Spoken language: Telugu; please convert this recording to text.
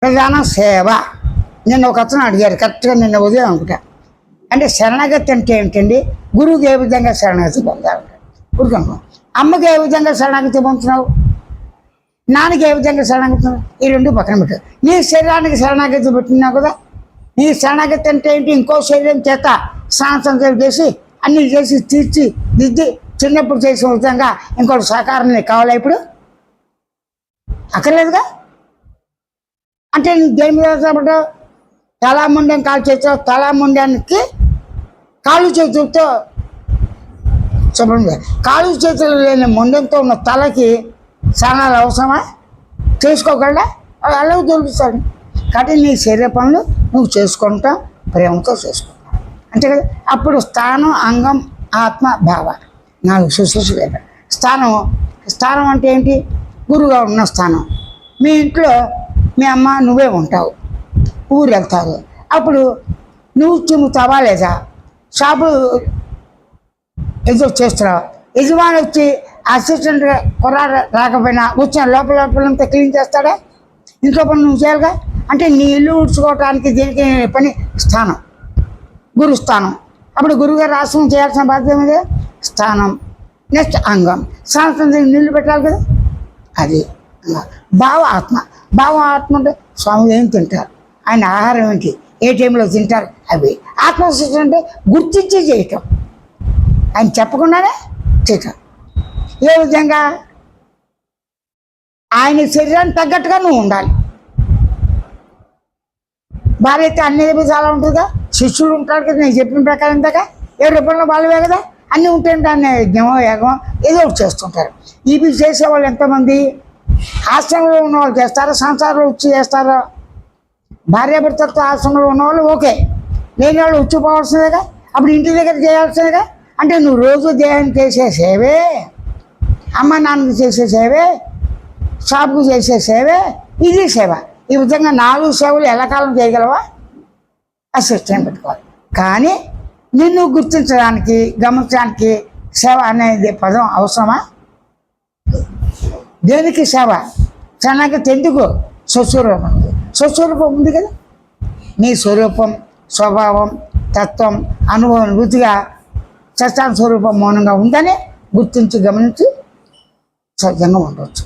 ప్రధాన సేవ. నిన్న ఒక అతను అడిగారు, కరెక్ట్గా నిన్న ఉదయం అనుకుంటా. అంటే శరణాగతి అంటే ఏమిటండి? గురువుకి ఏ విధంగా శరణాగతి పొందాలంటే ఊరుకనుకో. అమ్మకి ఏ విధంగా శరణాగతి పొందుతున్నావు, నాన్నకి ఏ విధంగా శరణాగతి, ఈ రెండు పక్కన పెట్టు. నీ శరీరానికి శరణాగతి పెట్టినావు కదా. నీ శరణాగతి అంటే ఏంటి? ఇంకో శరీరం చేత స్నానం చేసి అన్నీ చేసి తీర్చి దిద్ది చిన్నప్పుడు చేసిన విధంగా ఇంకోటి సహకారం నీకు కావాలా? ఇప్పుడు అక్కర్లేదుగా. అంటే నీ దేని మీద ఆధారపడ్డావు? తలాముండం కాలు చేతితో, తలాముండానికి కాలు చేతులతో చెప్పండి. కాలు చేతులు లేని ముండంతో ఉన్న తలకి స్నానాలు అవసరమా? చేసుకోగలడా? అలా దొరుకుతాడు. కాబట్టి నీ శరీర పనులు నువ్వు చేసుకుంటావు, ప్రేమతో చేసుకుంటావు అంతే కదా. అప్పుడు స్థానం, అంగం, ఆత్మ, భావ, 4 శుశ్రూషలు. స్థానం అంటే ఏంటి? గురువుగా ఉన్న స్థానం. మీ ఇంట్లో మీ అమ్మ నువ్వే ఉంటావు, ఊరు వెళ్తావు. అప్పుడు నువ్వు చిమ్ముతావా లేదా? షాపు ఎదురు చేస్తున్నావు. యజమాని వచ్చి అసిస్టెంట్ కుర్రాడు రాకపోయినా వచ్చిన లోపలంతా క్లీన్ చేస్తాడా? ఇంట్లో పని నువ్వు చేయాలిగా. అంటే నీ ఇల్లు ఊడ్చుకోవటానికి దీనికి పని స్థానం, గురుస్థానం. అప్పుడు గురువుగారు ఆశ్రమం చేయాల్సిన బాధ్యత మీద స్థానం. నెక్స్ట్ అంగం. స్థానం నీళ్ళు పెట్టాలి కదా, అది భావ ఆత్మ. భావ ఆత్మ అంటే స్వామి ఏం తింటారు, ఆయన ఆహారం ఏంటి, ఏ టైంలో తింటారు, అవి. ఆత్మశిక్ష అంటే గుర్తించి చేయటం, ఆయన చెప్పకుండానే చేయటం. ఏ విధంగా? ఆయన శరీరానికి తగ్గట్టుగా నువ్వు ఉండాలి. భార్య అయితే అన్ని చాలా ఉంటుందిగా, శిష్యుడు ఉంటాడు కదా, నేను చెప్పిన ప్రకారం ఇంతగా 7 రూపాయల వాళ్ళవే కదా, అన్నీ ఉంటాయంటే దాన్ని యజ్ఞమో యాగమో ఏదో ఒకటి చేస్తుంటారు. ఇవి చేసేవాళ్ళు ఎంతమంది? ఆశ్రమంలో ఉన్నవాళ్ళు చేస్తారా, సంసారంలో వచ్చి చేస్తారా? భార్యాభర్తలతో ఆశ్రమంలో ఉన్నవాళ్ళు ఓకే, లేని వాళ్ళు వచ్చిపోవాల్సిందేగా. అప్పుడు ఇంటి దగ్గర చేయాల్సిందేగా. అంటే నువ్వు రోజు దేహానికి చేసే సేవే, అమ్మ నాన్నకి చేసే సేవే, షాప్కు చేసే సేవే, ఇది సేవ. ఈ విధంగా 4 సేవలు ఎల్లకాలం చేయగలవా? అసిస్టెంట్ పెట్టుకోవాలి. కానీ నిన్ను గుర్తించడానికి, గమనించడానికి సేవ అనేది పదం అవసరమా? దేనికి సేవ? శరణాగతి ఎందుకు? స్వస్వరూపం. స్వస్వరూపం ఉంది కదా. నీ స్వరూపం, స్వభావం, తత్వం, అనుభవం వృత్తిగా సత్యాన్ స్వరూపం మౌనంగా ఉందని గుర్తించి గమనించి సజ్జంగా ఉండవచ్చు.